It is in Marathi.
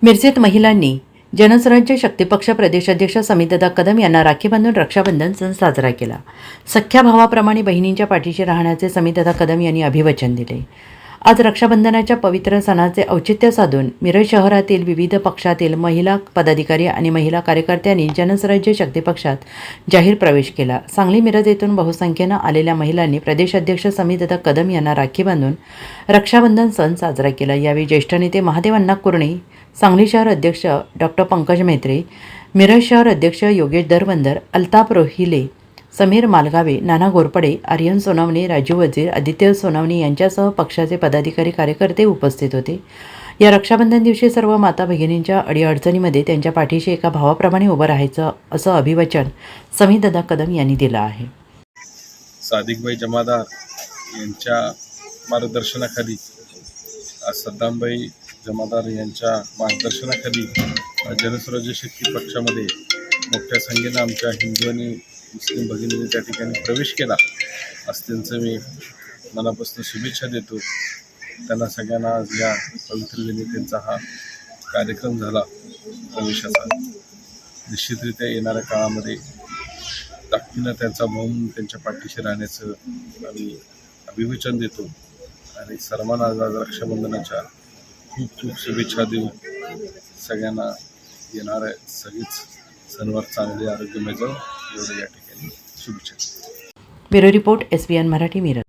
मिरजेत महिलांनी जनस्वराज्य शक्तीपक्ष प्रदेशाध्यक्ष समितदादा कदम यांना राखी बांधून रक्षाबंधन सण साजरा केला। सख्ख्या भावाप्रमाणे बहिणींच्या पाठीशी राहण्याचे समितदादा कदम यांनी अभिवचन दिले। आज रक्षाबंधनाच्या पवित्र सणाचे औचित्य साधून मिरज शहरातील विविध पक्षातील महिला पदाधिकारी आणि महिला कार्यकर्त्यांनी जनस्वराज्य शक्तीपक्षात जाहीर प्रवेश केला। सांगली मिरज येथून बहुसंख्येनं आलेल्या महिलांनी प्रदेशाध्यक्ष समितदादा कदम यांना राखी बांधून रक्षाबंधन सण साजरा केला। यावेळी ज्येष्ठ नेते महादेव अण्णा कुरणे, सांगली शहर अध्यक्ष डॉक्टर पंकज मेत्रे, मिरज शहर अध्यक्ष योगेश दरवंदर, अल्ताफ रोहिले, समीर मालगावे, नाना घोरपडे, आर्यन सोनावणे, राजू वजीर, आदित्य सोनावणे यांच्यासह पक्षाचे पदाधिकारी कार्यकर्ते उपस्थित होते। या रक्षाबंधन दिवशी सर्व माता भगिनींच्या अडीअडचणीमध्ये त्यांच्या पाठीशी एका भावाप्रमाणे उभं राहायचं असं अभिवचन समितदादा कदम यांनी दिलं आहे। सादिकभाई जमादार यांच्या मार्गदर्शनाखाली सद्दामभाई जमादार यांच्या मार्गदर्शनाखाली जनस्वराज्य शक्ती पक्षामध्ये मोठ्या संख्येनं आमच्या हिंदू आणि मुस्लिम भगिनींनी त्या ठिकाणी प्रवेश केला। आज त्यांचं मी मनापासून शुभेच्छा देतो। त्यांना सगळ्यांना आज या पवित्र दिनी त्यांचा हा कार्यक्रम झाला प्रवेशाचा। निश्चितरित्या येणाऱ्या काळामध्ये ताकदीनं त्यांचा भाऊ त्यांच्या पाठीशी राहण्याचं आम्ही अभिवचन देतो आणि सर्वांना आज रक्षाबंधनाच्या खूप खूप शुभेच्छा देऊ। सगळ्यांना येणाऱ्या सगळीच सणवार चांगले आरोग्यमय जाऊ एवढं या ठिकाणी शुभेच्छा। Bureau report SBN Marathi Miraj.